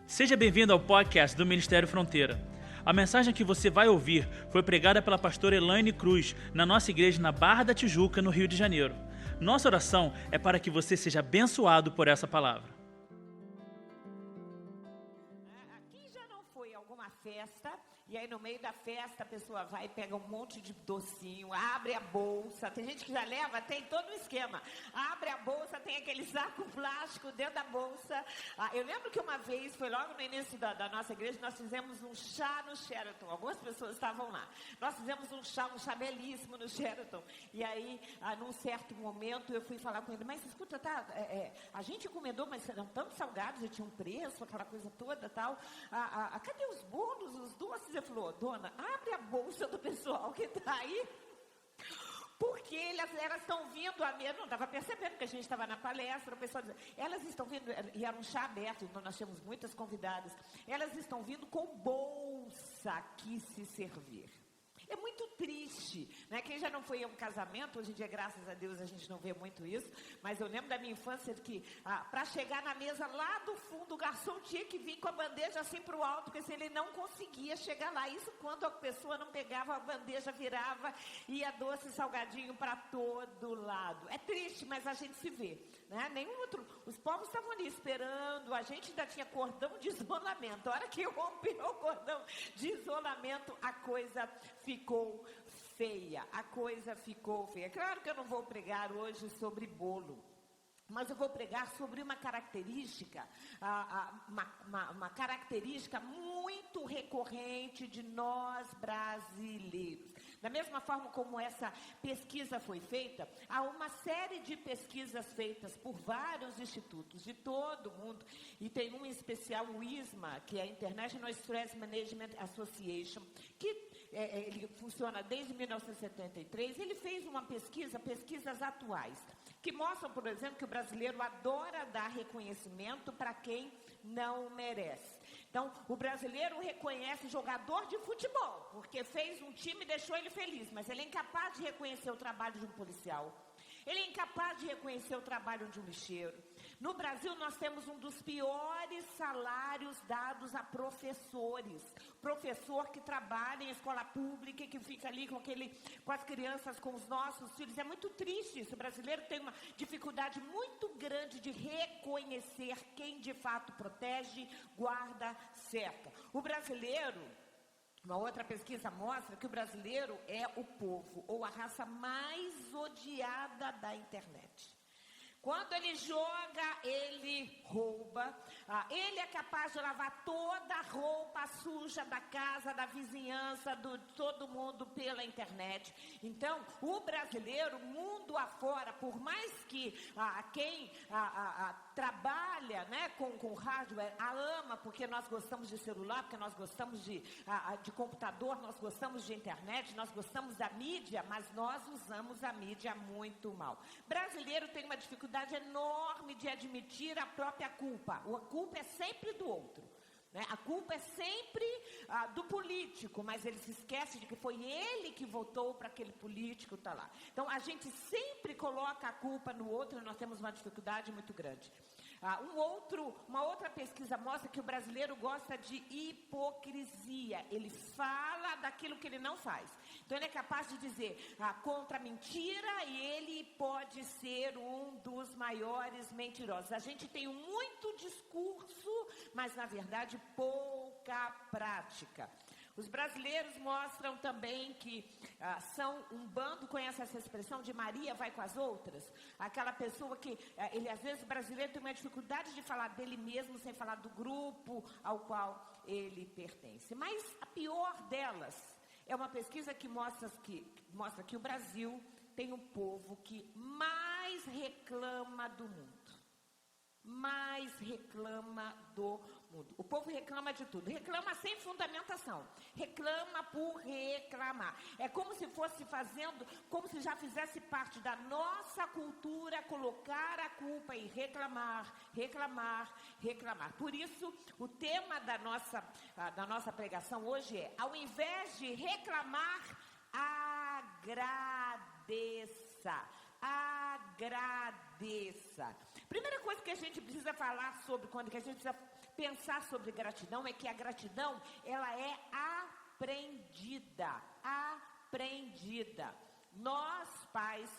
Seja bem-vindo ao podcast do Ministério Fronteira. A mensagem que você vai ouvir foi pregada pela pastora Elaine Cruz na nossa igreja na Barra da Tijuca, no Rio de Janeiro. Nossa oração é para que você seja abençoado por essa palavra. Aqui já não foi alguma festa, e aí no meio da festa a pessoa vai e pega um monte de docinho, abre a bolsa, tem gente que já leva, tem todo um esquema, abre a bolsa, tem aquele saco plástico dentro da bolsa. Eu lembro que uma vez, foi logo no início da nossa igreja, nós fizemos um chá no Sheraton, algumas pessoas estavam lá, nós fizemos um chá belíssimo no Sheraton, e aí, num certo momento, eu fui falar com ele, mas escuta, a gente encomendou, mas eram tantos salgados, e tinha um preço, aquela coisa toda, tal, cadê os bolos, os doces? Ele falou, dona, abre a bolsa do pessoal que está aí, porque elas estão vindo a mesa, não estava percebendo que a gente estava na palestra, o pessoal dizia, elas estão vindo, e era um chá aberto, então nós tínhamos muitas convidadas, elas estão vindo com bolsa que se servir. É muito triste, né? Quem já não foi a um casamento, hoje em dia, graças a Deus, a gente não vê muito isso, mas eu lembro da minha infância que, para chegar na mesa lá do fundo, o garçom tinha que vir com a bandeja assim para o alto, porque assim, ele não conseguia chegar lá. Isso quando a pessoa não pegava a bandeja, virava, ia doce, salgadinho para todo lado. É triste, mas a gente se vê, né? Nenhum outro, os povos estavam ali esperando, a gente ainda tinha cordão de isolamento. A hora que rompeu o cordão de isolamento, a coisa ficou feia, Claro que eu não vou pregar hoje sobre bolo, mas eu vou pregar sobre uma característica, uma característica muito recorrente de nós brasileiros. Da mesma forma como essa pesquisa foi feita, há uma série de pesquisas feitas por vários institutos de todo o mundo, e tem um em especial, o ISMA, que é a International Stress Management Association, que ele funciona desde 1973, ele fez uma pesquisas atuais, que mostram, por exemplo, que o brasileiro adora dar reconhecimento para quem não merece. Então, o brasileiro reconhece jogador de futebol, porque fez um time e deixou ele feliz, mas ele é incapaz de reconhecer o trabalho de um policial. Ele é incapaz de reconhecer o trabalho de um lixeiro. No Brasil, nós temos um dos piores salários dados a professores. Professor que trabalha em escola pública e que fica ali com as crianças, com os nossos filhos. É muito triste isso. O brasileiro tem uma dificuldade muito grande de reconhecer quem de fato protege, guarda, cerca. O brasileiro... Uma outra pesquisa mostra que o brasileiro é o povo, ou a raça mais odiada da internet. Quando ele joga, ele rouba. Ele é capaz de lavar toda a roupa suja da casa, da vizinhança, de todo mundo pela internet. Então, o brasileiro, mundo afora, por mais que quem trabalha, né, com hardware, ama, porque nós gostamos de celular, porque nós gostamos de computador, nós gostamos de internet, nós gostamos da mídia, mas nós usamos a mídia muito mal. Brasileiro tem uma dificuldade enorme de admitir a própria culpa. A culpa é sempre do outro, né? A culpa é sempre do político, mas ele se esquece de que foi ele que votou para aquele político estar lá. Então, a gente sempre coloca a culpa no outro e nós temos uma dificuldade muito grande. Uma outra pesquisa mostra que o brasileiro gosta de hipocrisia. Ele fala daquilo que ele não faz. Então, ele é capaz de dizer contra a mentira e ele pode ser um dos maiores mentirosos. A gente tem muito discurso, mas, na verdade, pouca prática. Os brasileiros mostram também que são um bando, conhece essa expressão de Maria vai com as outras? Aquela pessoa que, às vezes, o brasileiro tem uma dificuldade de falar dele mesmo sem falar do grupo ao qual ele pertence. Mas a pior delas é uma pesquisa que mostra que o Brasil tem um povo que mais reclama do mundo. O povo reclama de tudo, reclama sem fundamentação, reclama por reclamar. É como se como se já fizesse parte da nossa cultura colocar a culpa e reclamar. Por isso, o tema da nossa pregação hoje é, ao invés de reclamar, agradeça. agradeça. Primeira coisa que a gente precisa falar sobre, quando que a gente precisa pensar sobre gratidão, é que a gratidão, ela é aprendida. Nós, pais,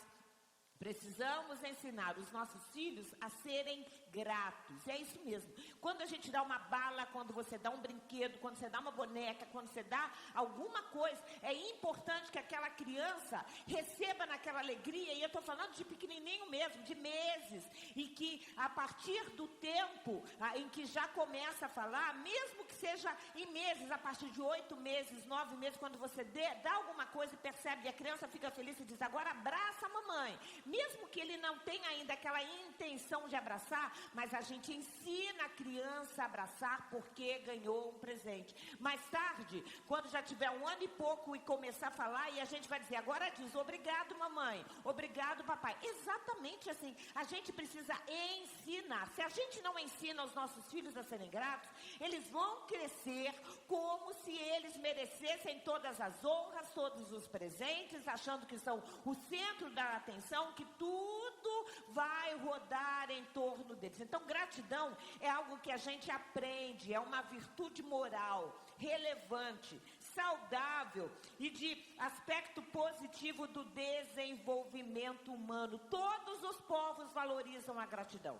precisamos ensinar os nossos filhos a serem gratos. É isso mesmo. Quando a gente dá uma bala, quando você dá um brinquedo, quando você dá uma boneca, quando você dá alguma coisa, é importante que aquela criança receba naquela alegria, e eu estou falando de pequenininho mesmo, de meses, e que a partir do tempo em que já começa a falar, mesmo que seja em meses, a partir de 8 meses, 9 meses, quando você dá alguma coisa e percebe, e a criança fica feliz e diz, agora abraça a mamãe. Mesmo que ele não tenha ainda aquela intenção de abraçar, mas a gente ensina a criança a abraçar porque ganhou um presente. Mais tarde, quando já tiver 1 ano e pouco e começar a falar, e a gente vai dizer, agora diz, obrigado mamãe, obrigado papai. Exatamente assim, a gente precisa ensinar. Se a gente não ensina os nossos filhos a serem gratos, eles vão crescer como se eles merecessem todas as honras, todos os presentes, achando que são o centro da atenção, que tudo vai rodar em torno deles. Então, gratidão é algo que a gente aprende, é uma virtude moral, relevante, saudável e de aspecto positivo do desenvolvimento humano. Todos os povos valorizam a gratidão.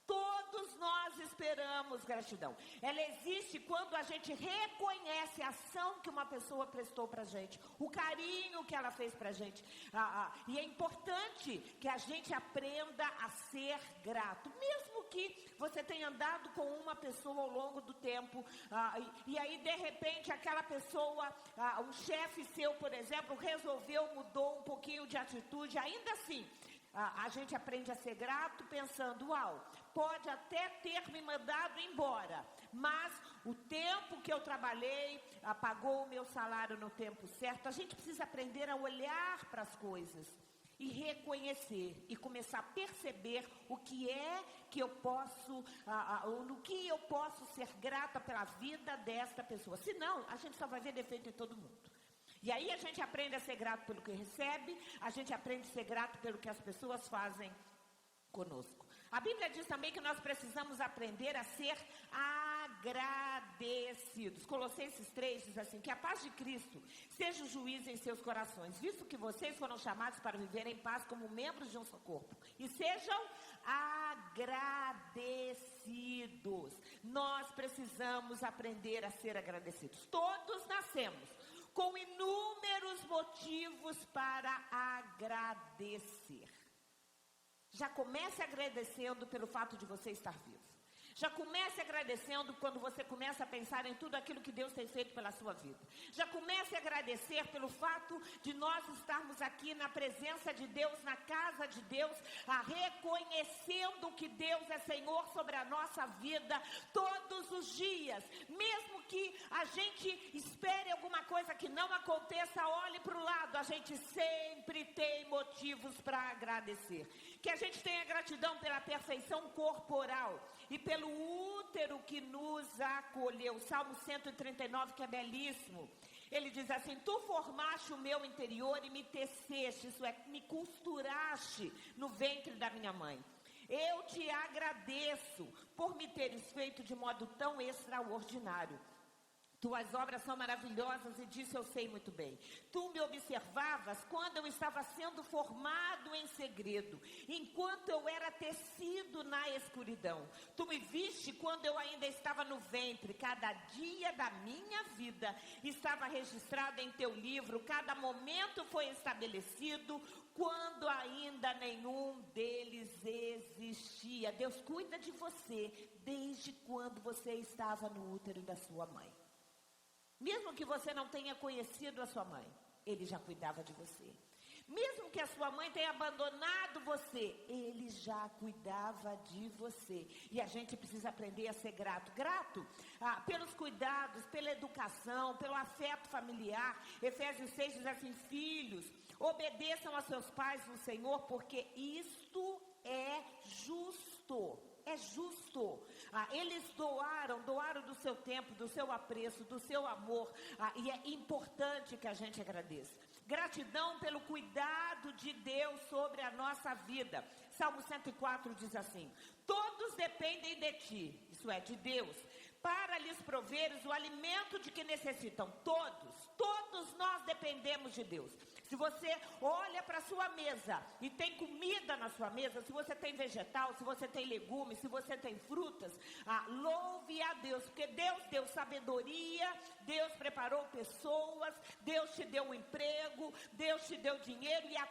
Todos nós esperamos gratidão. Ela existe quando a gente reconhece a ação que uma pessoa prestou pra gente, o carinho que ela fez pra gente. E é importante que a gente aprenda a ser grato. Mesmo que você tenha andado com uma pessoa ao longo do tempo, e aí de repente aquela pessoa, um chefe seu, por exemplo, mudou um pouquinho de atitude, ainda assim, a gente aprende a ser grato pensando, pode até ter me mandado embora, mas o tempo que eu trabalhei pagou o meu salário no tempo certo. A gente precisa aprender a olhar para as coisas e reconhecer e começar a perceber o que é que eu posso, no que eu posso ser grata pela vida desta pessoa. Senão, a gente só vai ver defeito em todo mundo. E aí a gente aprende a ser grato pelo que recebe, a gente aprende a ser grato pelo que as pessoas fazem conosco. A Bíblia diz também que nós precisamos aprender a ser agradecidos. Colossenses 3 diz assim, que a paz de Cristo seja o juiz em seus corações, visto que vocês foram chamados para viver em paz como membros de um só corpo. E sejam agradecidos. Nós precisamos aprender a ser agradecidos. Todos nascemos com inúmeros motivos para agradecer. Já comece agradecendo pelo fato de você estar vivo. Já comece agradecendo quando você começa a pensar em tudo aquilo que Deus tem feito pela sua vida. Já comece a agradecer pelo fato de nós estarmos aqui na presença de Deus, na casa de Deus, reconhecendo que Deus é Senhor sobre a nossa vida todos os dias. Mesmo que a gente espere alguma coisa que não aconteça, olhe para o lado, a gente sempre tem motivos para agradecer. Que a gente tenha gratidão pela perfeição corporal e pelo útero que nos acolheu. O Salmo 139, que é belíssimo. Ele diz assim, tu formaste o meu interior e me teceste, isso é, me costuraste no ventre da minha mãe. Eu te agradeço por me teres feito de modo tão extraordinário. Tuas obras são maravilhosas e disso eu sei muito bem. Tu me observavas quando eu estava sendo formado em segredo, enquanto eu era tecido na escuridão. Tu me viste quando eu ainda estava no ventre. Cada dia da minha vida estava registrado em teu livro. Cada momento foi estabelecido quando ainda nenhum deles existia. Deus cuida de você desde quando você estava no útero da sua mãe. Mesmo que você não tenha conhecido a sua mãe, Ele já cuidava de você. Mesmo que a sua mãe tenha abandonado você, Ele já cuidava de você. E a gente precisa aprender a ser grato. Grato pelos cuidados, pela educação, pelo afeto familiar. Efésios 6 diz assim, filhos, obedeçam a seus pais no Senhor, porque isto é justo. é justo. Eles doaram do seu tempo, do seu apreço, do seu amor, e é importante que a gente agradeça. Gratidão pelo cuidado de Deus sobre a nossa vida. Salmo 104 diz assim: todos dependem de ti, isso é, de Deus, para lhes proveres o alimento de que necessitam. Todos nós dependemos de Deus. Se você olha para a sua mesa e tem comida na sua mesa, se você tem vegetal, se você tem legumes, se você tem frutas, louve a Deus, porque Deus deu sabedoria, Deus preparou pessoas, Deus te deu um emprego, Deus te deu dinheiro, e a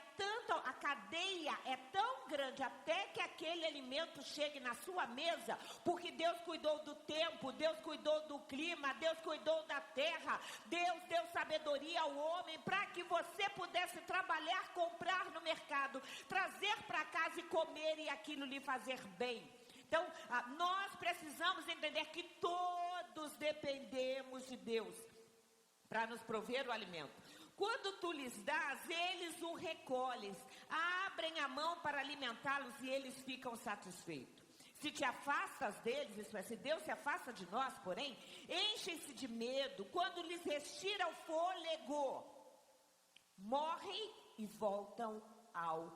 cadeia é tão grande até que aquele alimento chegue na sua mesa, porque Deus cuidou do tempo, Deus cuidou do clima, Deus cuidou da terra, Deus deu sabedoria ao homem para que você pudesse trabalhar, comprar no mercado, trazer para casa e comer e aquilo lhe fazer bem. Então, nós precisamos entender que todos dependemos de Deus para nos prover o alimento. Quando tu lhes dás, eles o recolhem, abrem a mão para alimentá-los e eles ficam satisfeitos. Se te afastas deles, isso é, se Deus se afasta de nós, porém, enchem-se de medo, quando lhes retira o fôlego, morrem e voltam ao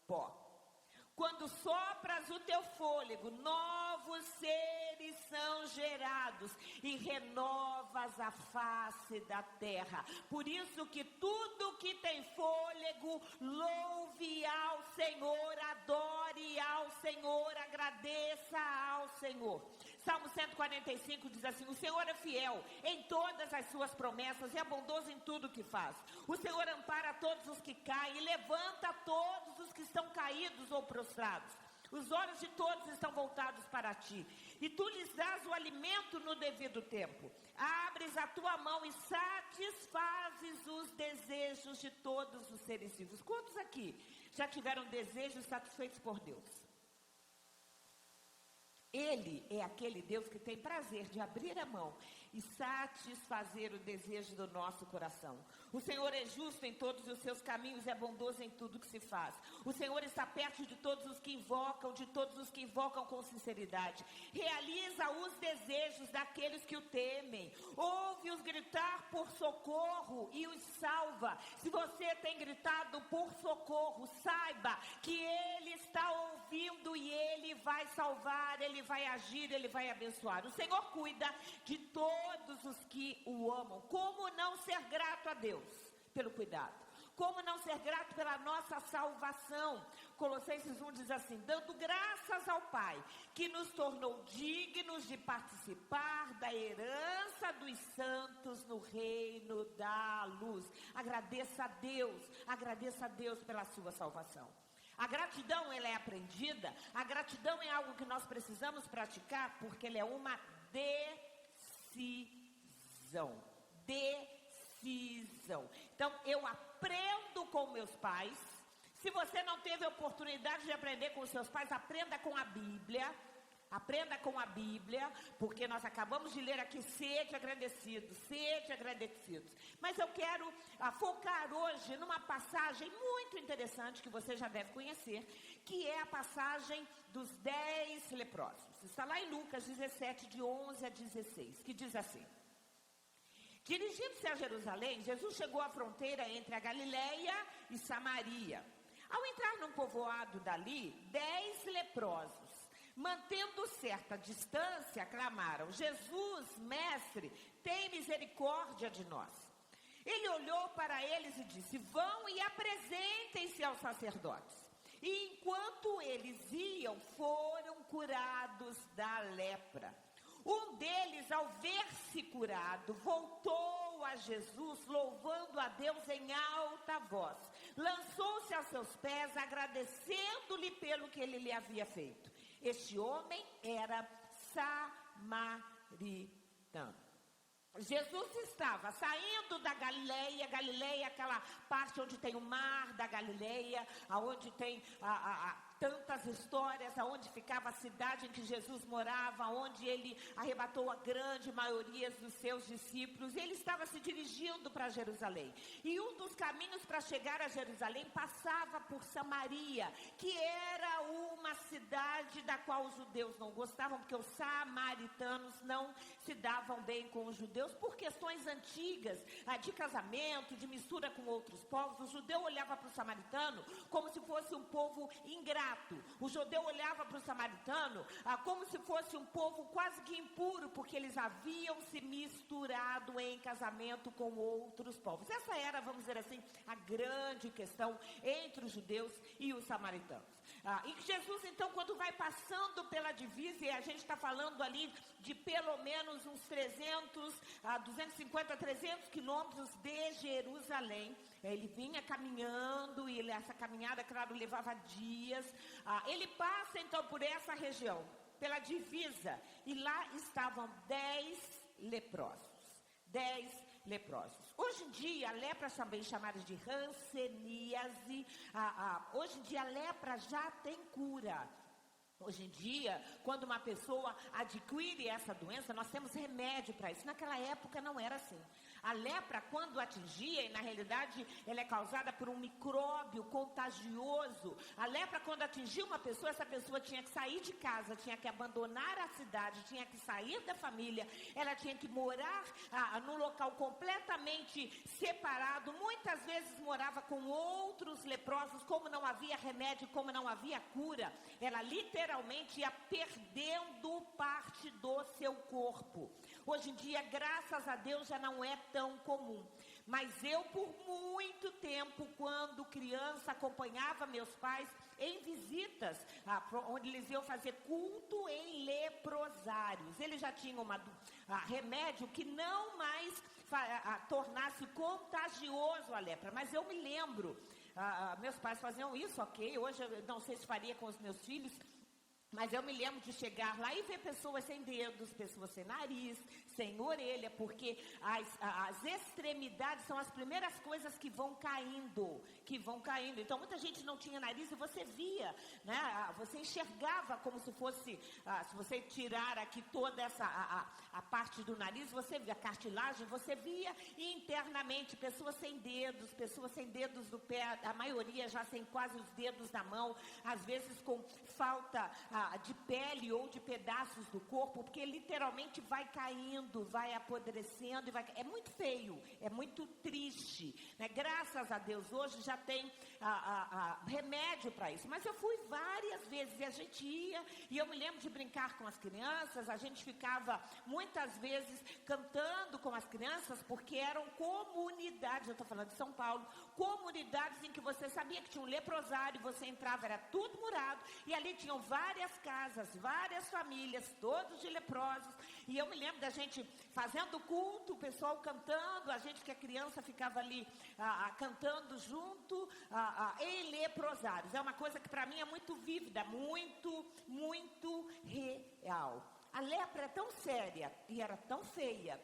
pó. Quando sopras o teu fôlego, novos seres são gerados e renovas a face da terra. Por isso que tudo que tem fôlego, louve ao Senhor, adore ao Senhor, agradeça ao Senhor. Salmo 145 diz assim: o Senhor é fiel em todas as suas promessas e é bondoso em tudo que faz. O Senhor ampara todos os que caem e levanta todos os que estão caídos ou prostrados. Os olhos de todos estão voltados para ti, e tu lhes dás o alimento no devido tempo. Abres a tua mão e satisfazes os desejos de todos os seres vivos. Quantos aqui já tiveram desejos satisfeitos por Deus? Ele é aquele Deus que tem prazer de abrir a mão e satisfazer o desejo do nosso coração. O Senhor é justo em todos os seus caminhos, é bondoso em tudo que se faz. O Senhor está perto de todos os que invocam com sinceridade. Realiza os desejos daqueles que o temem. Ouve-os gritar por socorro e os salva. Se você tem gritado por socorro, saiba que Ele está ouvindo e Ele vai salvar, Ele vai agir, Ele vai abençoar. O Senhor cuida de todos os que o amam. Como não ser grato a Deus pelo cuidado? Como não ser grato pela nossa salvação? Colossenses 1 diz assim: dando graças ao Pai, que nos tornou dignos de participar da herança dos santos no reino da luz. Agradeça a Deus pela sua salvação. A gratidão, ela é aprendida. A gratidão é algo que nós precisamos praticar, porque ela é uma decisão. Então, eu aprendo com meus pais. Se você não teve a oportunidade de aprender com os seus pais, aprenda com a Bíblia. Aprenda com a Bíblia, porque nós acabamos de ler aqui: sede agradecidos. Mas eu quero focar hoje numa passagem muito interessante que você já deve conhecer, que é a passagem dos 10 leprosos. Está lá em Lucas 17, de 11 a 16, que diz assim: dirigindo-se a Jerusalém, Jesus chegou à fronteira entre a Galileia e Samaria. Ao entrar num povoado dali, 10 leprosos, mantendo certa distância, clamaram: Jesus, mestre, tem misericórdia de nós. Ele olhou para eles e disse: vão e apresentem-se aos sacerdotes. E enquanto eles iam, foram curados da lepra. Um deles, ao ver-se curado, voltou a Jesus, louvando a Deus em alta voz. Lançou-se aos seus pés, agradecendo-lhe pelo que ele lhe havia feito. Este homem era samaritano. Jesus estava saindo da Galileia. Galileia é aquela parte onde tem o mar da Galileia, onde tem tantas histórias aonde ficava a cidade em que Jesus morava, onde ele arrebatou a grande maioria dos seus discípulos, e ele estava se dirigindo para Jerusalém. E um dos caminhos para chegar a Jerusalém passava por Samaria, que era uma cidade da qual os judeus não gostavam, porque os samaritanos não se davam bem com os judeus por questões antigas, de casamento, de mistura com outros povos. O judeu olhava para o samaritano como se fosse um povo ingrato. O judeu olhava para o samaritano como se fosse um povo quase que impuro, porque eles haviam se misturado em casamento com outros povos. Essa era, vamos dizer assim, a grande questão entre os judeus e os samaritanos. E Jesus, então, quando vai passando pela divisa, e a gente está falando ali de pelo menos uns 250, 300 quilômetros de Jerusalém, ele vinha caminhando, e essa caminhada, claro, levava dias. Ele passa, então, por essa região, pela divisa, e lá estavam 10 leprosos. 10 leprosos. Hoje em dia, a lepra, também chamada de hanseníase, hoje em dia a lepra já tem cura. Hoje em dia, quando uma pessoa adquire essa doença, nós temos remédio para isso. Naquela época não era assim. A lepra, quando atingia, e na realidade ela é causada por um micróbio contagioso. A lepra, quando atingia uma pessoa, essa pessoa tinha que sair de casa, tinha que abandonar a cidade, tinha que sair da família, ela tinha que morar num local completamente separado. Muitas vezes morava com outros leprosos. Como não havia remédio, como não havia cura, ela literalmente ia perdendo parte do seu corpo. Hoje em dia, graças a Deus, já não é tão comum. Mas eu, por muito tempo, quando criança, acompanhava meus pais em visitas, onde eles iam fazer culto em leprosários. Eles já tinham remédio que não mais tornasse contagioso a lepra. Mas eu me lembro, meus pais faziam isso, ok? Hoje eu não sei se faria com os meus filhos, mas eu me lembro de chegar lá e ver pessoas sem dedos, pessoas sem nariz, sem orelha, porque as extremidades são as primeiras coisas que vão caindo. Então, muita gente não tinha nariz e você via, né? Você enxergava como se fosse, se você tirar aqui toda a parte do nariz, você via a cartilagem, você via internamente pessoas sem dedos do pé, a maioria já sem quase os dedos da mão, às vezes com falta de pele ou de pedaços do corpo, porque literalmente vai caindo, vai apodrecendo, é muito feio, é muito triste, né? Graças a Deus hoje já tem remédio para isso, mas eu fui várias vezes, e a gente ia, e eu me lembro de brincar com as crianças, a gente ficava muitas vezes cantando com as crianças, porque eram comunidades, eu estou falando de São Paulo, comunidades em que você sabia que tinha um leprosário, você entrava, era tudo murado, e ali tinham várias casas, várias famílias, todos de leprosos. E eu me lembro da gente fazendo culto, o pessoal cantando, a gente que é criança ficava ali cantando junto em leprosários. É uma coisa que para mim é muito vívida, muito, muito real. A lepra é tão séria e era tão feia,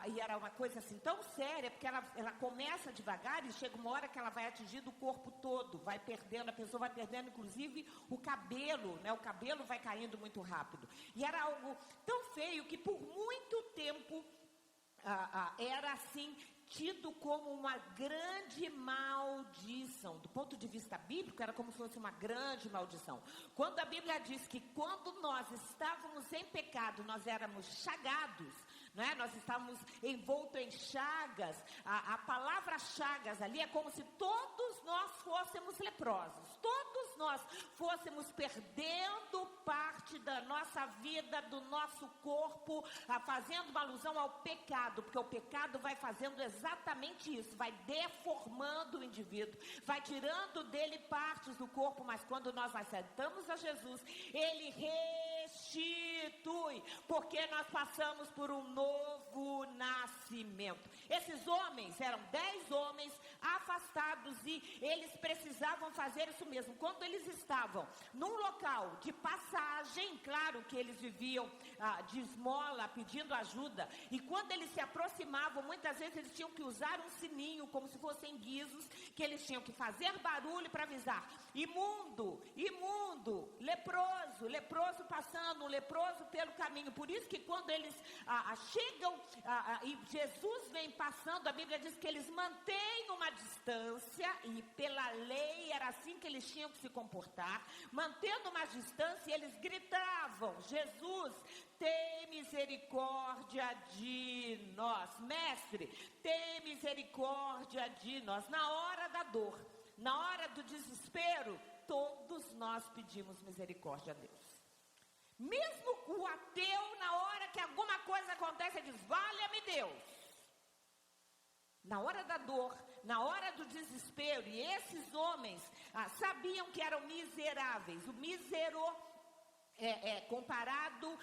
e era uma coisa assim tão séria, porque ela começa devagar e chega uma hora que ela vai atingindo o corpo todo, vai perdendo, a pessoa vai perdendo inclusive o cabelo, né? O cabelo vai caindo muito rápido. E era algo tão feio que por muito tempo era assim, tido como uma grande maldição. Do ponto de vista bíblico, era como se fosse uma grande maldição. Quando a Bíblia diz que quando nós estávamos em pecado, nós éramos chagados, né? Nós estávamos envoltos em chagas. A palavra chagas ali é como se todos nós fôssemos leprosos. Todos nós fôssemos perdendo parte da nossa vida, do nosso corpo, fazendo uma alusão ao pecado, porque o pecado vai fazendo exatamente isso, vai deformando o indivíduo, vai tirando dele partes do corpo, mas quando nós aceitamos a Jesus, ele restitui, porque nós passamos por um novo nascimento. Esses homens eram 10 homens afastados e eles precisavam fazer isso mesmo. Quando eles estavam num local de passagem, claro que eles viviam de esmola, pedindo ajuda, e quando eles se aproximavam, muitas vezes eles tinham que usar um sininho, como se fossem guizos, que eles tinham que fazer barulho para avisar: imundo, imundo, leproso, leproso passando, um leproso pelo caminho. Por isso que quando eles chegam e Jesus vem passando, a Bíblia diz que eles mantêm uma distância, e pela lei era assim que eles tinham que se comportar, mantendo uma distância, e eles gritavam: Jesus, tem misericórdia de nós. Mestre, tem misericórdia de nós. Na hora da dor, na hora do desespero, todos nós pedimos misericórdia a Deus. Mesmo o ateu, na hora que alguma coisa acontece, ele diz: valha-me Deus. Na hora da dor, na hora do desespero, e esses homens sabiam que eram miseráveis. O mísero comparado,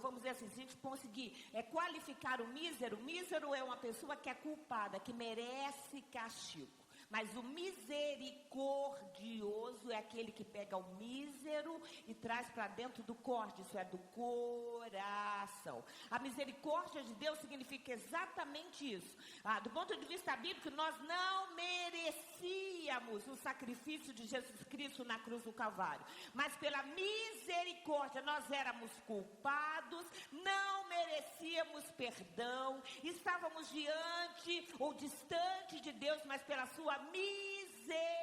vamos dizer assim, se a gente conseguir qualificar o mísero é uma pessoa que é culpada, que merece castigo. Mas o misericordioso é aquele que pega o mísero e traz para dentro do corte, isso é, do coração. A misericórdia de Deus significa exatamente isso. Do ponto de vista bíblico, nós não merecíamos o sacrifício de Jesus Cristo na cruz do Calvário. Mas pela misericórdia, nós éramos culpados, não merecíamos perdão, estávamos diante ou distante de Deus, mas pela sua misericórdia,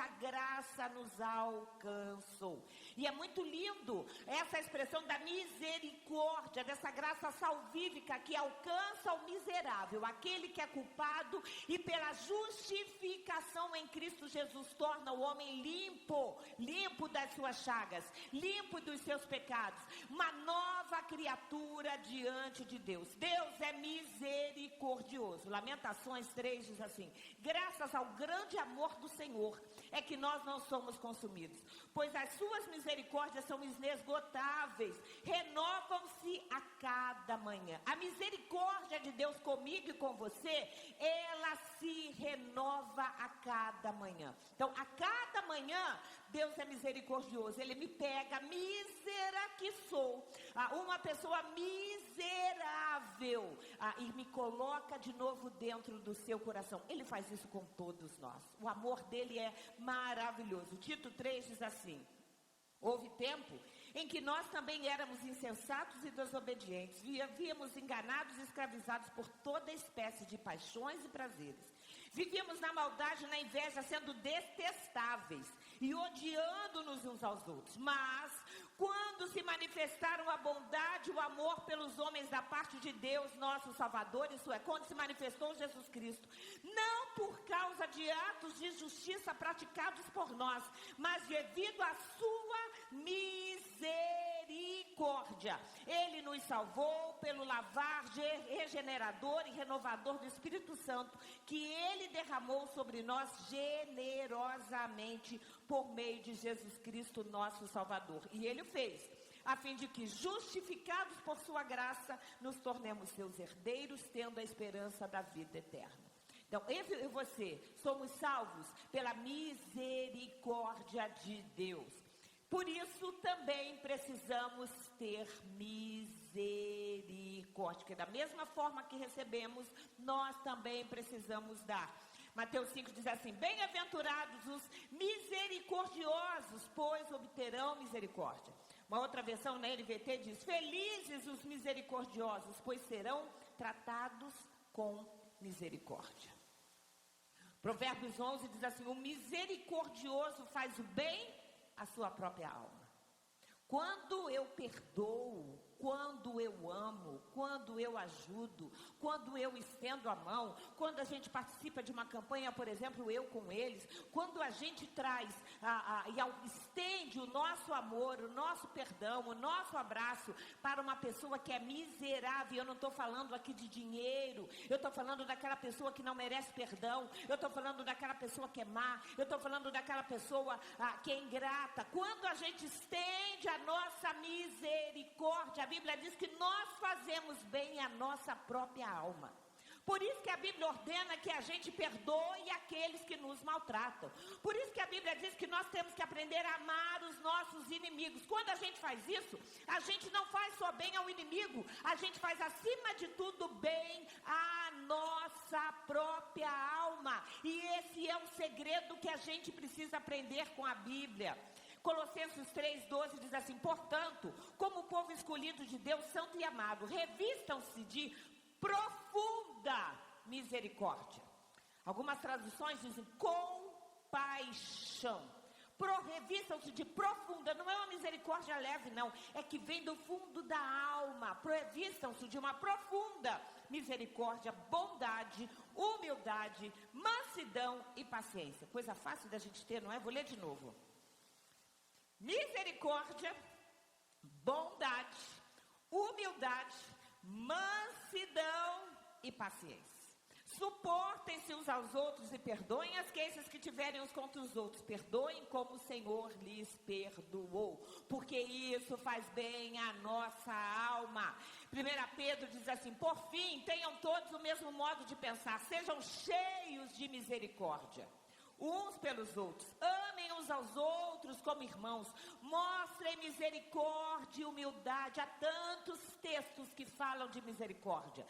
a graça nos alcançou. E é muito lindo essa expressão da misericórdia, dessa graça salvífica que alcança o miserável, aquele que é culpado, e pela justificação em Cristo Jesus torna o homem limpo, limpo das suas chagas, limpo dos seus pecados, uma nova criatura diante de Deus. Deus é misericordioso. Lamentações 3 diz assim: graças ao grande amor do Senhor é que nós não somos consumidos, pois as suas misericórdias são inesgotáveis, renovam-se a cada manhã. A misericórdia de Deus comigo e com você, ela se renova a cada manhã. Então, a cada manhã, Deus é misericordioso. Ele me pega, mísera que sou, uma pessoa miserável, e me coloca de novo dentro do seu coração. Ele faz isso com todos nós. O amor dele é maravilhoso. Tito 3 diz assim: houve tempo em que nós também éramos insensatos e desobedientes, vivíamos enganados e escravizados por toda espécie de paixões e prazeres. Vivíamos na maldade e na inveja, sendo detestáveis e odiando-nos uns aos outros. Mas, quando se manifestaram a bondade e o amor pelos homens da parte de Deus, nosso Salvador, isso é, quando se manifestou Jesus Cristo, não por causa de atos de justiça praticados por nós, mas devido à sua misericórdia, Ele nos salvou pelo lavar regenerador e renovador do Espírito Santo, que Ele derramou sobre nós generosamente por meio de Jesus Cristo, nosso Salvador. E Ele fez a fim de que, justificados por sua graça, nos tornemos seus herdeiros, tendo a esperança da vida eterna. Então, eu e você somos salvos pela misericórdia de Deus. Por isso também precisamos ter misericórdia, porque da mesma forma que recebemos, nós também precisamos dar. Mateus 5 diz assim: bem-aventurados os misericordiosos, pois obterão misericórdia. Uma outra versão na NVT diz: felizes os misericordiosos, pois serão tratados com misericórdia. Provérbios 11 diz assim: o misericordioso faz o bem à sua própria alma. Quando eu perdoo, quando eu amo, amo, quando eu ajudo, quando eu estendo a mão, quando a gente participa de uma campanha, por exemplo, eu com eles, quando a gente traz e estende o nosso amor, o nosso perdão, o nosso abraço para uma pessoa que é miserável. Eu não estou falando aqui de dinheiro, eu estou falando daquela pessoa que não merece perdão, eu estou falando daquela pessoa que é má, eu estou falando daquela pessoa que é ingrata. Quando a gente estende a nossa misericórdia, a Bíblia diz que nós fazemos bem à nossa própria alma. Por isso que a Bíblia ordena que a gente perdoe aqueles que nos maltratam. Por isso que a Bíblia diz que nós temos que aprender a amar os nossos inimigos. Quando a gente faz isso, a gente não faz só bem ao inimigo, a gente faz acima de tudo bem à nossa própria alma. E esse é o segredo que a gente precisa aprender com a Bíblia. Colossenses 3,12 diz assim: portanto, como povo escolhido de Deus, santo e amado, revistam-se de profunda misericórdia. Algumas traduções dizem compaixão. Revistam-se de profunda, não é uma misericórdia leve, não, é que vem do fundo da alma. Revistam-se de uma profunda misericórdia, bondade, humildade, mansidão e paciência. Coisa fácil da gente ter, não é? Vou ler de novo. Misericórdia, bondade, humildade, mansidão e paciência. Suportem-se uns aos outros e perdoem as queixas que tiverem uns contra os outros. Perdoem como o Senhor lhes perdoou, porque isso faz bem à nossa alma. 1 Pedro diz assim: por fim, tenham todos o mesmo modo de pensar, sejam cheios de misericórdia uns pelos outros, amem uns aos outros como irmãos, mostrem misericórdia e humildade. Há tantos textos que falam de misericórdia,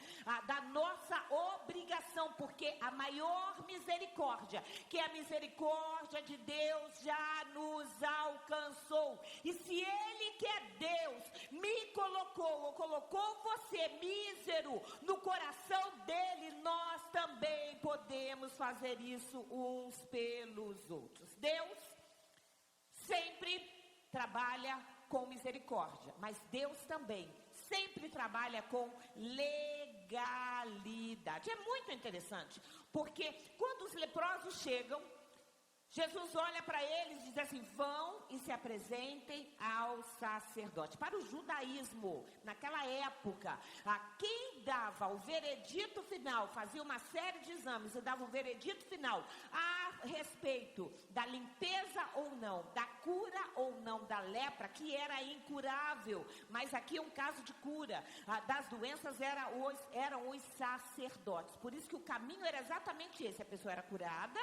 da nossa obrigação, porque a maior misericórdia, que é a misericórdia de Deus, já nos alcançou. E se Ele, que é Deus, me colocou, ou colocou você mísero no coração dele, nós também podemos fazer isso uns pelos outros. Deus sempre trabalha com misericórdia, mas Deus também sempre trabalha com legalidade. É muito interessante, porque quando os leprosos chegam, Jesus olha para eles e diz assim: vão e se apresentem ao sacerdote. Para o judaísmo, naquela época, quem dava o veredito final, fazia uma série de exames e dava o veredito final a respeito da limpeza ou não, da cura ou não da lepra, que era incurável, mas aqui é um caso de cura, das doenças eram os sacerdotes. Por isso que o caminho era exatamente esse: a pessoa era curada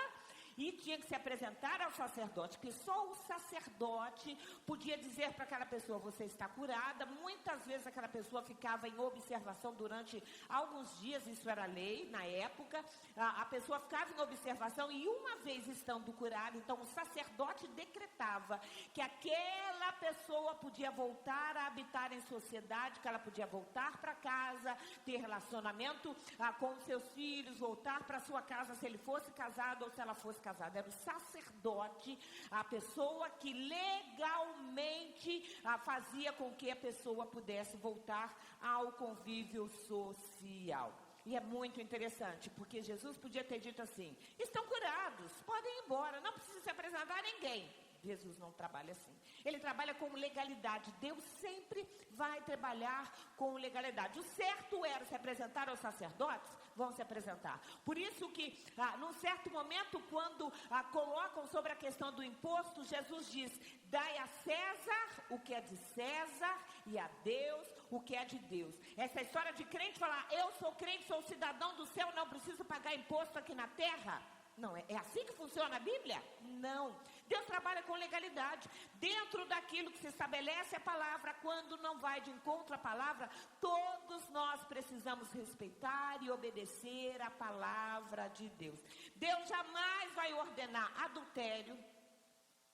e tinha que se apresentar ao sacerdote, que só o sacerdote podia dizer para aquela pessoa: você está curada. Muitas vezes aquela pessoa ficava em observação durante alguns dias, isso era lei na época, a pessoa ficava em observação, e uma vez estando curada, então o sacerdote decretava que aquela pessoa podia voltar a habitar em sociedade, que ela podia voltar para casa, ter relacionamento com os seus filhos, voltar para sua casa se ele fosse casado ou se ela fosse casada. Era o sacerdote, a pessoa que legalmente fazia com que a pessoa pudesse voltar ao convívio social. E é muito interessante, porque Jesus podia ter dito assim: estão curados, podem ir embora, não precisa se apresentar a ninguém. Jesus não trabalha assim. Ele trabalha com legalidade. Deus sempre vai trabalhar com legalidade. O certo era se apresentar aos sacerdotes, vão se apresentar. Por isso que, num certo momento, quando colocam sobre a questão do imposto, Jesus diz: dai a César o que é de César e a Deus o que é de Deus. Essa história de crente falar: eu sou crente, sou cidadão do céu, não preciso pagar imposto aqui na terra. Não, é assim que funciona a Bíblia? Não. Deus trabalha com legalidade. Dentro daquilo que se estabelece a palavra, quando não vai de encontro à palavra, todos nós precisamos respeitar e obedecer a palavra de Deus. Deus jamais vai ordenar adultério.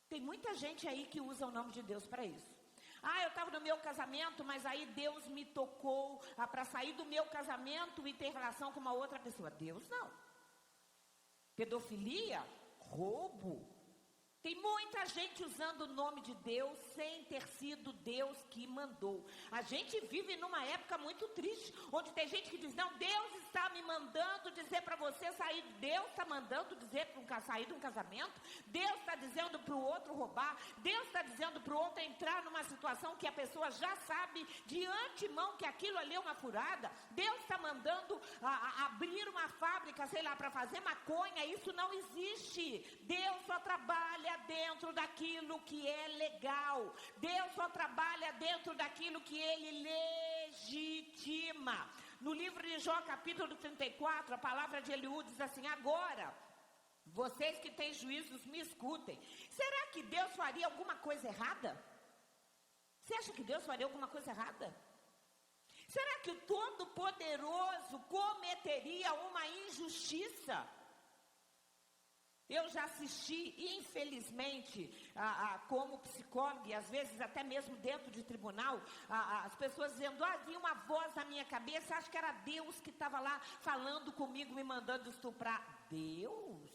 Tem muita gente aí que usa o nome de Deus para isso. Eu estava no meu casamento, mas aí Deus me tocou para sair do meu casamento e ter relação com uma outra pessoa. Deus não. Pedofilia, roubo, Tem muita gente usando o nome de Deus sem ter sido Deus que mandou. A gente vive numa época muito triste, onde tem gente que diz, não, Deus está me mandando dizer para você sair. Deus está mandando dizer para sair de um casamento. Deus está dizendo para o outro roubar. Deus está dizendo para o outro entrar numa situação que a pessoa já sabe de antemão que aquilo ali é uma furada. Deus está mandando abrir uma fábrica, sei lá, para fazer maconha. Isso não existe. Deus só trabalha dentro daquilo que é legal. Deus só trabalha dentro daquilo que Ele legitima. No livro de Jó, capítulo 34, a palavra de Eliú diz assim, agora, vocês que têm juízos, me escutem. Será que Deus faria alguma coisa errada? Você acha que Deus faria alguma coisa errada? Será que o Todo-Poderoso cometeria uma injustiça? Eu já assisti, infelizmente, como psicóloga, e às vezes até mesmo dentro de tribunal, as pessoas dizendo, havia uma voz na minha cabeça, acho que era Deus que estava lá falando comigo, me mandando estuprar. Deus?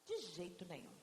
De jeito nenhum.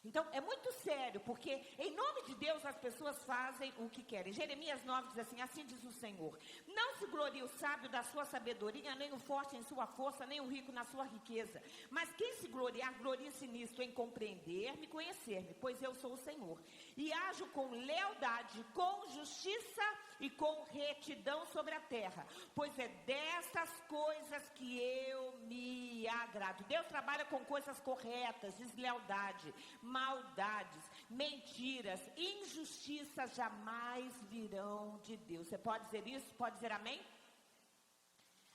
Então, é muito sério, porque em nome de Deus as pessoas fazem o que querem. Jeremias 9 diz assim, assim diz o Senhor, não se glorie o sábio da sua sabedoria, nem o forte em sua força, nem o rico na sua riqueza. Mas quem se gloriar, glorie-se nisto, em compreender-me, conhecer-me, pois eu sou o Senhor. E ajo com lealdade, com justiça e com retidão sobre a terra, pois é destas coisas que eu me agrado. Deus trabalha com coisas corretas, deslealdade, maldades, mentiras, injustiças jamais virão de Deus. Você pode dizer isso? Pode dizer amém?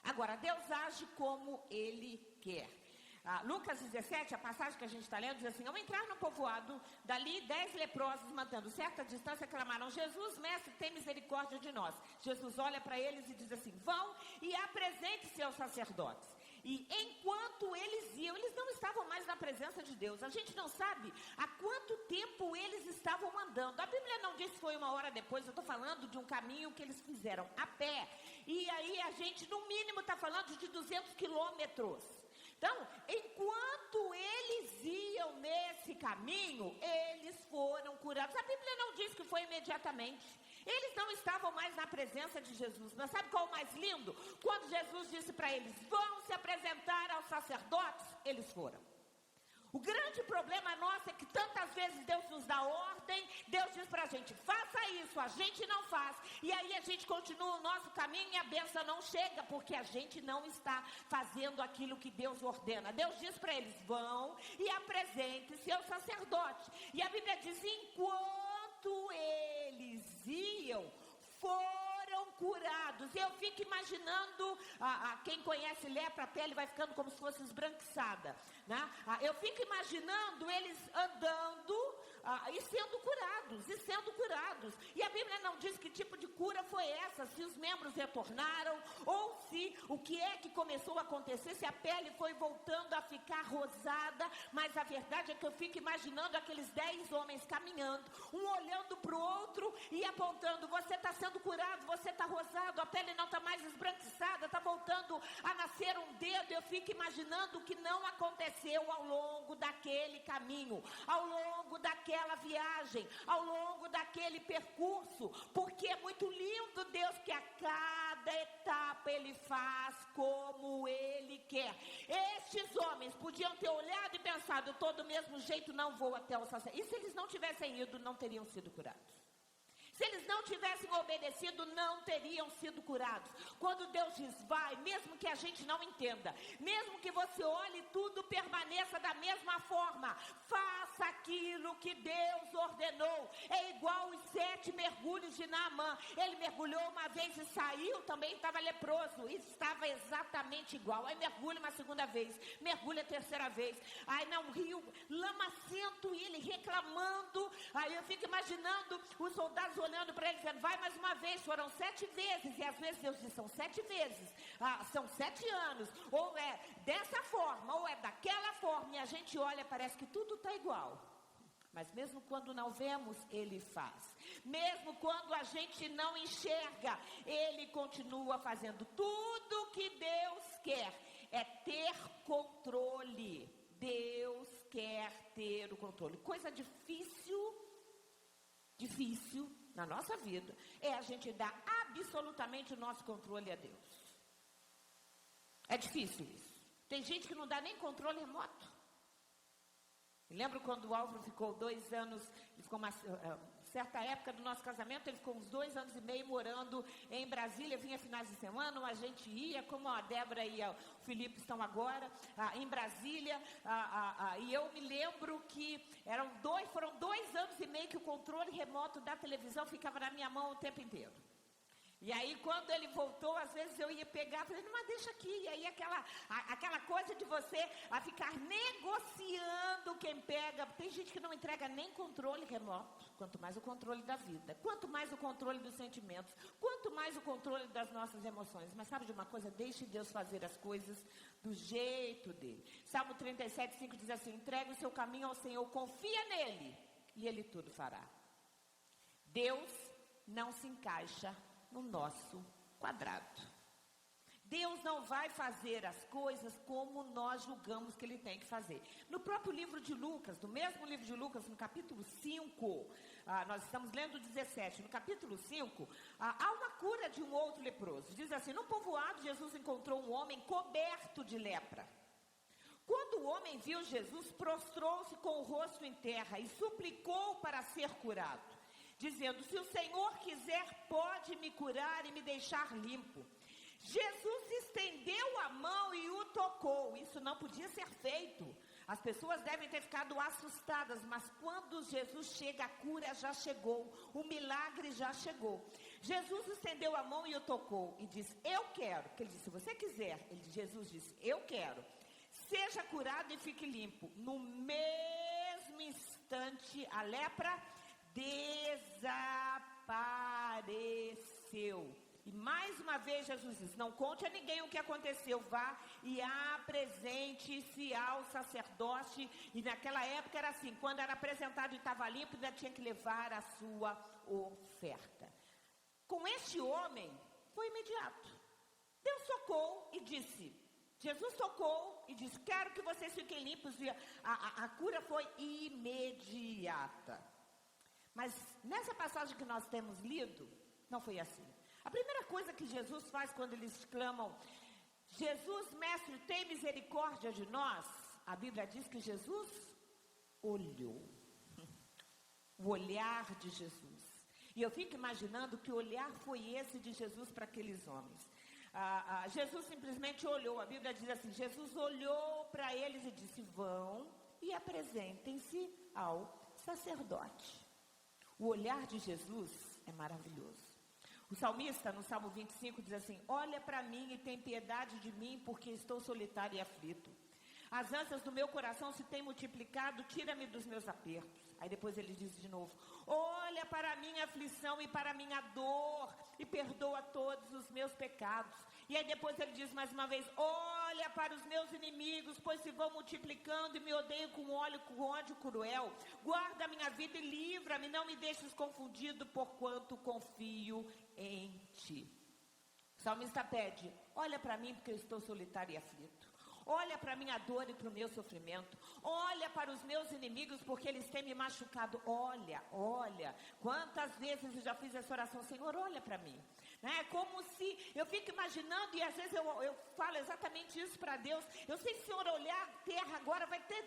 Agora, Deus age como Ele quer. Lucas 17, a passagem que a gente está lendo, diz assim, ao entrar no povoado, dali 10 leprosos mantendo certa distância, clamaram, Jesus, mestre, tem misericórdia de nós. Jesus olha para eles e diz assim, vão e apresente-se aos sacerdotes. E enquanto eles iam, eles não estavam mais na presença de Deus. A gente não sabe há quanto tempo eles estavam andando. A Bíblia não diz se foi uma hora depois, eu estou falando de um caminho que eles fizeram a pé. E aí a gente, no mínimo, está falando de 200 quilômetros. Então, enquanto eles iam nesse caminho, eles foram curados. A Bíblia não diz que foi imediatamente. Eles não estavam mais na presença de Jesus. Mas sabe qual é o mais lindo? Quando Jesus disse para eles, vão se apresentar aos sacerdotes, eles foram. O grande problema nosso é que tantas vezes Deus nos dá ordem, Deus diz para a gente, faça isso, a gente não faz. E aí a gente continua o nosso caminho e a bênção não chega, porque a gente não está fazendo aquilo que Deus ordena. Deus diz para eles, vão e apresente-se aos sacerdotes. E a Bíblia diz, enquanto eles iam, foram curados. Eu fico imaginando, quem conhece lepra, a pele vai ficando como se fosse esbranquiçada, né? Eu fico imaginando eles andando e sendo curados. E a Bíblia não diz que tipo de cura foi essa, se os membros retornaram, ou se o que é que começou a acontecer, se a pele foi voltando a ficar rosada. Mas a verdade é que eu fico imaginando aqueles 10 homens caminhando, um olhando para o outro e apontando, você está sendo curado, você está rosado, a pele não está mais esbranquiçada, está voltando a nascer um dedo. Eu fico imaginando o que não aconteceu ao longo daquele caminho, ao longo daquela viagem, ao longo daquele percurso, porque é muito lindo Deus que a cada etapa Ele faz como Ele quer. Estes homens podiam ter olhado e pensado, tô do mesmo jeito, não vou até o sacerdote. E se eles não tivessem ido, não teriam sido curados. Se eles não tivessem obedecido, não teriam sido curados. Quando Deus diz, vai, mesmo que a gente não entenda, mesmo que você olhe e tudo permaneça da mesma forma, faça aquilo que Deus ordenou. É igual os 7 mergulhos de Naamã. Ele mergulhou uma vez e saiu, também estava leproso. Estava exatamente igual. Aí mergulha uma segunda vez, mergulha a terceira vez. Aí no rio, lamacento, e ele reclamando. Aí eu fico imaginando os soldados olhando para ele, dizendo, vai mais uma vez. Foram 7 vezes, e às vezes Deus diz, são 7 vezes, são 7 anos, ou é dessa forma, ou é daquela forma, e a gente olha, parece que tudo está igual. Mas mesmo quando não vemos, Ele faz. Mesmo quando a gente não enxerga, Ele continua fazendo. Tudo que Deus quer é ter controle. Deus quer ter o controle. Coisa difícil na nossa vida é a gente dar absolutamente o nosso controle a Deus. É difícil isso. Tem gente que não dá nem controle remoto. Eu lembro quando o Álvaro ficou 2 anos, ele ficou certa época do nosso casamento, ele ficou uns 2 anos e meio morando em Brasília, vinha finais de semana, a gente ia, como a Débora e o Felipe estão agora, em Brasília, e eu me lembro que foram 2 anos e meio que o controle remoto da televisão ficava na minha mão o tempo inteiro. E aí, quando ele voltou, às vezes eu ia pegar, falei, não, mas deixa aqui. E aí, aquela coisa de você ficar negociando quem pega. Tem gente que não entrega nem controle remoto, quanto mais o controle da vida, quanto mais o controle dos sentimentos, quanto mais o controle das nossas emoções. Mas sabe de uma coisa? Deixe Deus fazer as coisas do jeito dele. Salmo 37:5 diz assim, entregue o seu caminho ao Senhor, confia nele, e ele tudo fará. Deus não se encaixa no nosso quadrado. Deus não vai fazer as coisas como nós julgamos que Ele tem que fazer. No próprio livro de Lucas, no mesmo livro de Lucas, no capítulo 5, nós estamos lendo o 17, no capítulo 5, há uma cura de um outro leproso. Diz assim, no povoado Jesus encontrou um homem coberto de lepra. Quando o homem viu Jesus, prostrou-se com o rosto em terra e suplicou para ser curado, dizendo, se o Senhor quiser, pode me curar e me deixar limpo. Jesus estendeu a mão e o tocou. Isso não podia ser feito. As pessoas devem ter ficado assustadas, mas quando Jesus chega, a cura já chegou, o milagre já chegou. Jesus estendeu a mão e o tocou e disse, eu quero. Porque ele disse, se você quiser, Jesus disse, eu quero. Seja curado e fique limpo. No mesmo instante, a lepra desapareceu. E mais uma vez Jesus diz, não conte a ninguém o que aconteceu, vá e apresente-se ao sacerdote. E naquela época era assim, quando era apresentado e estava limpo, ainda tinha que levar a sua oferta. Com este homem, foi imediato. Deus tocou e disse, Jesus tocou e disse, quero que vocês fiquem limpos. E a cura foi imediata. Mas nessa passagem que nós temos lido, não foi assim. A primeira coisa que Jesus faz quando eles clamam, Jesus, mestre, tem misericórdia de nós, a Bíblia diz que Jesus olhou. O olhar de Jesus. E eu fico imaginando que olhar foi esse de Jesus para aqueles homens. Jesus simplesmente olhou, a Bíblia diz assim, Jesus olhou para eles e disse, vão e apresentem-se ao sacerdote. O olhar de Jesus é maravilhoso. O salmista, no Salmo 25, diz assim, olha para mim e tem piedade de mim, porque estou solitário e aflito. As ânsias do meu coração se têm multiplicado, tira-me dos meus apertos. Aí depois ele diz de novo, olha para a minha aflição e para a minha dor, e perdoa todos os meus pecados. E aí depois ele diz mais uma vez, olha para os meus inimigos, pois se vão multiplicando e me odeiam com ódio cruel. Guarda a minha vida e livra-me, não me deixes confundido, porquanto confio em ti. O salmista pede, olha para mim porque eu estou solitário e aflito. Olha para a minha dor e para o meu sofrimento. Olha para os meus inimigos, porque eles têm me machucado. Olha. Quantas vezes eu já fiz essa oração, Senhor, olha para mim. É como se, eu fico imaginando, e às vezes eu falo exatamente isso para Deus. Eu sei que se o Senhor olhar a terra agora, vai ter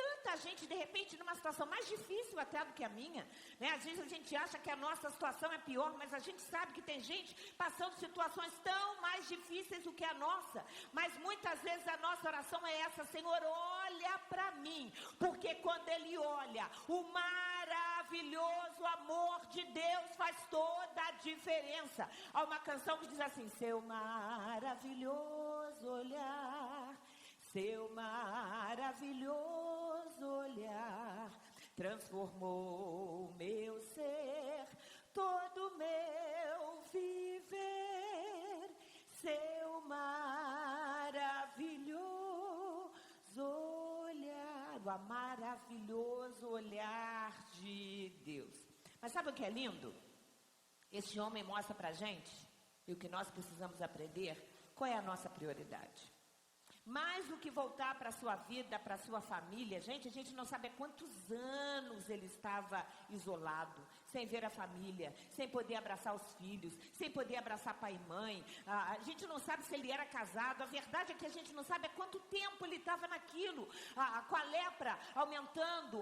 tanta gente, de repente, numa situação mais difícil até do que a minha. Às vezes a gente acha que a nossa situação é pior, mas a gente sabe que tem gente passando situações tão mais difíceis do que a nossa. Mas muitas vezes a nossa oração é essa, Senhor, olha para mim, porque quando Ele olha, o maravilhoso amor de Deus faz toda a diferença. Há uma canção que diz assim, seu maravilhoso olhar, seu maravilhoso olhar, transformou meu ser, todo meu viver, seu maravilhoso olhar, o maravilhoso olhar de Deus. Mas sabe o que é lindo? Este homem mostra pra gente, e o que nós precisamos aprender, qual é a nossa prioridade. Mais do que voltar para a sua vida, para a sua família. Gente, a gente não sabe há quantos anos ele estava isolado, sem ver a família, sem poder abraçar os filhos, sem poder abraçar pai e mãe. A gente não sabe se ele era casado. A verdade é que a gente não sabe há quanto tempo ele estava naquilo. Com a lepra aumentando,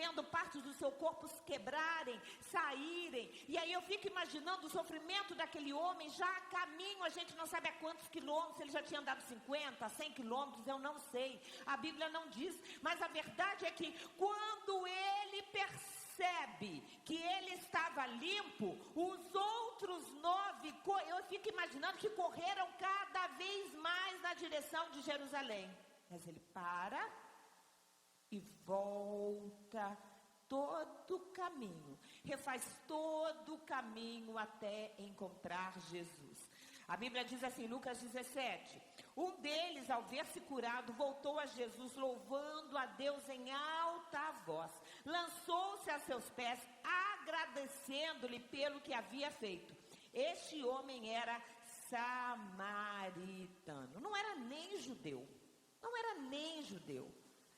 vendo partes do seu corpo se quebrarem, saírem. E aí eu fico imaginando o sofrimento daquele homem já a caminho. A gente não sabe há quantos quilômetros, ele já tinha andado 50, 100 quilômetros, eu não sei. A Bíblia não diz. Mas a verdade é que quando ele percebe que ele estava limpo, os outros 9, eu fico imaginando que correram cada vez mais na direção de Jerusalém. Mas ele para e volta todo o caminho, refaz todo o caminho até encontrar Jesus. A Bíblia diz assim, Lucas 17, um deles, ao ver-se curado, voltou a Jesus, louvando a Deus em alta voz. Lançou-se a seus pés, agradecendo-lhe pelo que havia feito. Este homem era samaritano, não era nem judeu,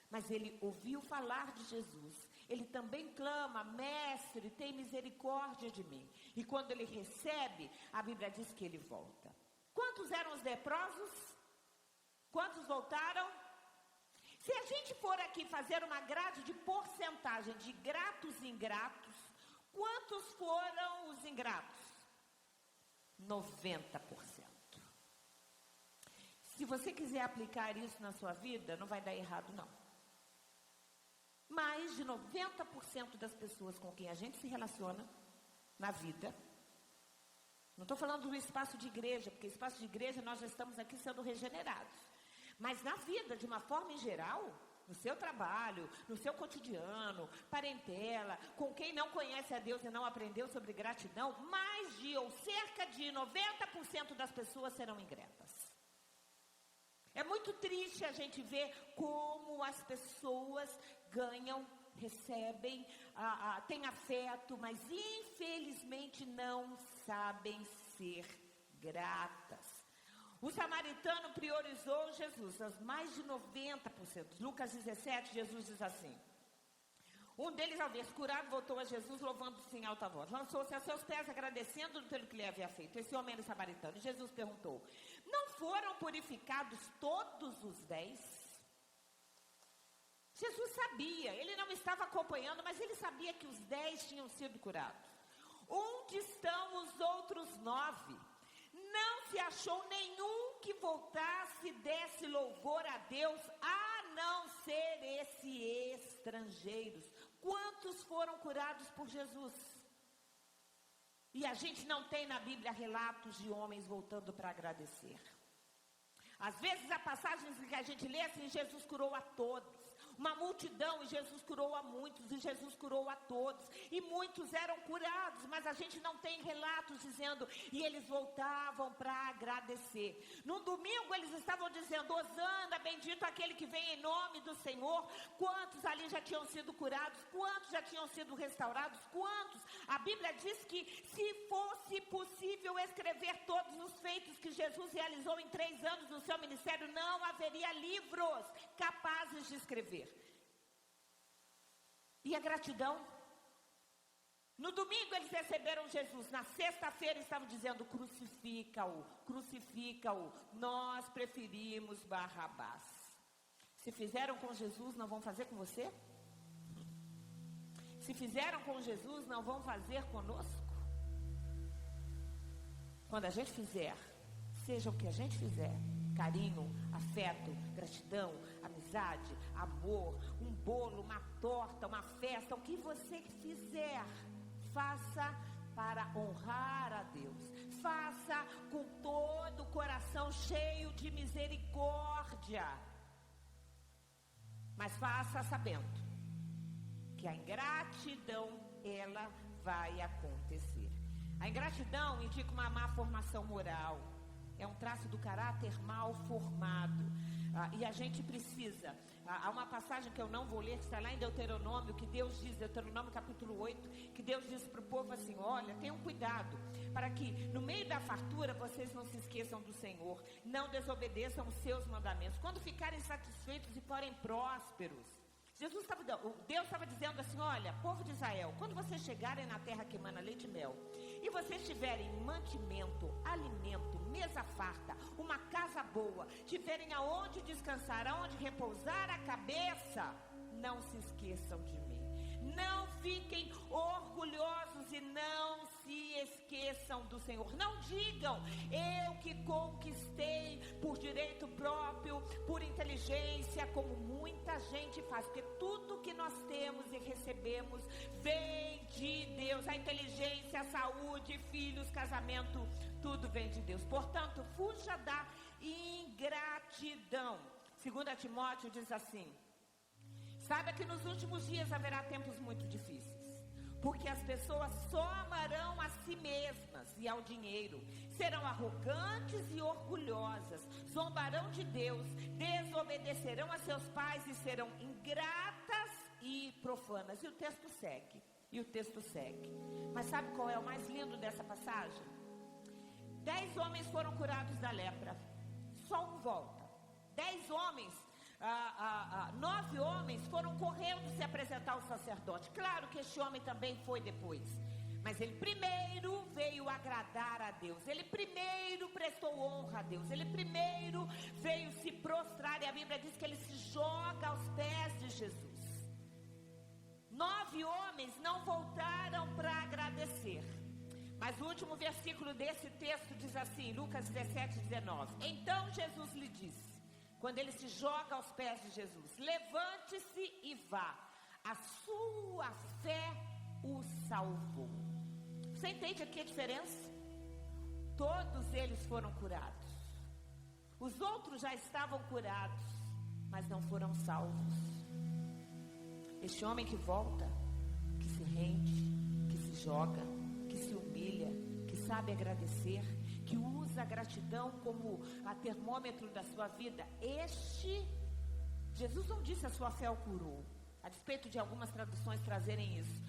mas ele ouviu falar de Jesus. Ele também clama, mestre, tem misericórdia de mim. E quando ele recebe, a Bíblia diz que ele volta. Quantos eram os leprosos? Quantos voltaram? Se a gente for aqui fazer uma grade de porcentagem de gratos e ingratos, quantos foram os ingratos? 90%. Se você quiser aplicar isso na sua vida, não vai dar errado não. Mais de 90% das pessoas com quem a gente se relaciona na vida, não estou falando do espaço de igreja, porque espaço de igreja nós já estamos aqui sendo regenerados, mas na vida, de uma forma em geral, no seu trabalho, no seu cotidiano, parentela, com quem não conhece a Deus e não aprendeu sobre gratidão, mais de ou cerca de 90% das pessoas serão ingretas. É muito triste a gente ver como as pessoas ganham, recebem, têm afeto, mas infelizmente não sabem ser gratas. O samaritano priorizou Jesus, as mais de 90%. Lucas 17, Jesus diz assim, um deles, ao ver-se curado, voltou a Jesus, louvando-se em alta voz. Lançou-se a seus pés, agradecendo pelo que lhe havia feito. Esse homem era samaritano. E Jesus perguntou, não foram purificados todos os 10? Jesus sabia, ele não estava acompanhando, mas ele sabia que os 10 tinham sido curados. Onde estão os outros 9? Não se achou nenhum que voltasse e desse louvor a Deus, a não ser esses estrangeiros. Quantos foram curados por Jesus? E a gente não tem na Bíblia relatos de homens voltando para agradecer. Às vezes a passagem que a gente lê assim, Jesus curou a todos. Uma multidão, e Jesus curou a muitos, e Jesus curou a todos, e muitos eram curados, mas a gente não tem relatos dizendo, e eles voltavam para agradecer. No domingo eles estavam dizendo, Hosana, bendito aquele que vem em nome do Senhor. Quantos ali já tinham sido curados? Quantos já tinham sido restaurados? Quantos? A Bíblia diz que se fosse possível escrever todos os feitos que Jesus realizou em 3 anos no seu ministério, não haveria livros capazes de escrever. E a gratidão? No domingo eles receberam Jesus, na sexta-feira estavam dizendo, crucifica-o, crucifica-o, nós preferimos Barrabás. Se fizeram com Jesus, não vão fazer com você? Se fizeram com Jesus, não vão fazer conosco? Quando a gente fizer, seja o que a gente fizer, carinho, afeto, gratidão, amizade, amor, um bolo, uma torta, uma festa, o que você fizer, faça para honrar a Deus. Faça com todo o coração cheio de misericórdia. Mas faça sabendo que a ingratidão, ela vai acontecer. A ingratidão indica uma má formação moral. É um traço do caráter mal formado. E a gente precisa. Há uma passagem que eu não vou ler, que está lá em Deuteronômio, que Deus diz, Deuteronômio capítulo 8, que Deus diz para o povo assim: olha, tenham cuidado, para que no meio da fartura vocês não se esqueçam do Senhor, não desobedeçam os seus mandamentos. Quando ficarem satisfeitos e forem prósperos. Deus estava dizendo assim: olha, povo de Israel, quando vocês chegarem na terra que emana leite e mel, e vocês tiverem mantimento, alimento, mesa farta, uma casa boa, tiverem aonde descansar, aonde repousar a cabeça, não se esqueçam de mim. Não fiquem orgulhosos e não se esqueçam do Senhor. Não digam: eu que conquistei por direito próprio, por inteligência, como muita gente faz. Porque tudo que nós temos e recebemos vem de Deus. A inteligência, a saúde, filhos, casamento, tudo vem de Deus. Portanto, fuja da ingratidão. 2 Timóteo diz assim: saiba que nos últimos dias haverá tempos muito difíceis, porque as pessoas só amarão a si mesmas e ao dinheiro, serão arrogantes e orgulhosas, zombarão de Deus, desobedecerão a seus pais e serão ingratas e profanas. E o texto segue. Mas sabe qual é o mais lindo dessa passagem? 10 homens foram curados da lepra, só um volta. 10 homens, 9 homens foram correndo se apresentar ao sacerdote. Claro que este homem também foi depois, mas ele primeiro veio agradar a Deus, ele primeiro prestou honra a Deus, ele primeiro veio se prostrar, e a Bíblia diz que ele se joga aos pés de Jesus. 9 homens não voltaram para agradecer, mas o último versículo desse texto diz assim, Lucas 17:19. Então Jesus lhe disse, quando ele se joga aos pés de Jesus: levante-se e vá, a sua fé o salvou. Você entende aqui a diferença? Todos eles foram curados. Os outros já estavam curados, mas não foram salvos. Este homem que volta, que se rende, que se joga, que se humilha, que sabe agradecer, que usa a gratidão como a termômetro da sua vida, Jesus não disse a sua fé o curou, a despeito de algumas traduções trazerem isso.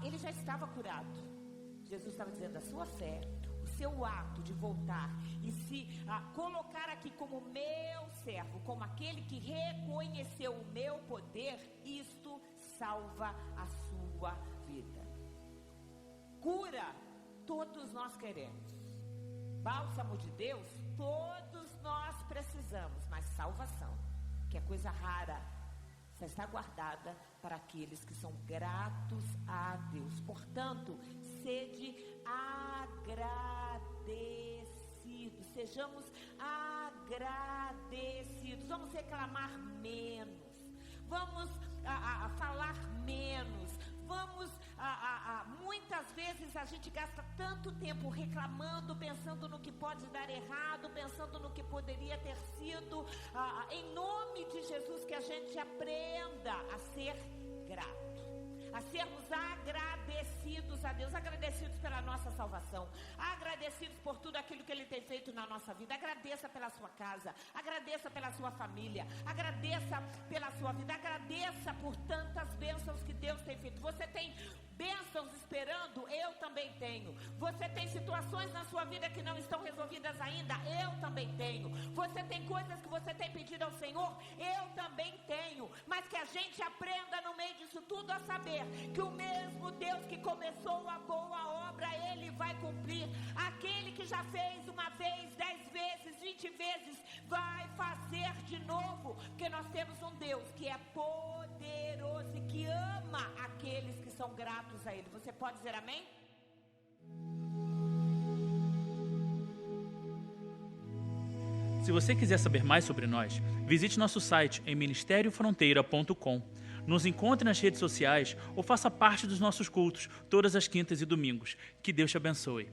Ele já estava curado. Jesus estava dizendo: a sua fé, o seu ato de voltar e se colocar aqui como meu servo, como aquele que reconheceu o meu poder, isto salva a sua vida. Cura, todos nós queremos. Bálsamo de Deus, todos nós precisamos, mas salvação, que é coisa rara, só está guardada para aqueles que são gratos a Deus. Portanto, sede agradecidos, sejamos agradecidos. Vamos reclamar menos, vamos falar menos. Vamos, muitas vezes a gente gasta tanto tempo reclamando, pensando no que pode dar errado, pensando no que poderia ter sido. Em nome de Jesus, que a gente aprenda a ser grato, a sermos agradecidos a Deus, agradecidos pela nossa salvação, agradecidos por tudo aquilo que Ele tem feito na nossa vida. Agradeça pela sua casa, agradeça pela sua família, agradeça pela sua vida, agradeça por tantas bênçãos que Deus tem feito. Você tem bênçãos esperando? Eu também tenho. Você tem situações na sua vida que não estão resolvidas ainda? Eu também tenho. Você tem coisas que você tem pedido ao Senhor? Eu também tenho. Mas que a gente aprenda no meio disso tudo a saber que o mesmo Deus que começou a boa obra, Ele vai cumprir. Aquele que já fez uma vez, 10 vezes, 20 vezes, vai fazer de novo. Porque nós temos um Deus que é poderoso e que ama aqueles que são gratos a Ele. Você pode dizer amém? Se você quiser saber mais sobre nós, visite nosso site em ministeriofronteira.com. Nos encontre nas redes sociais ou faça parte dos nossos cultos todas as quintas e domingos. Que Deus te abençoe.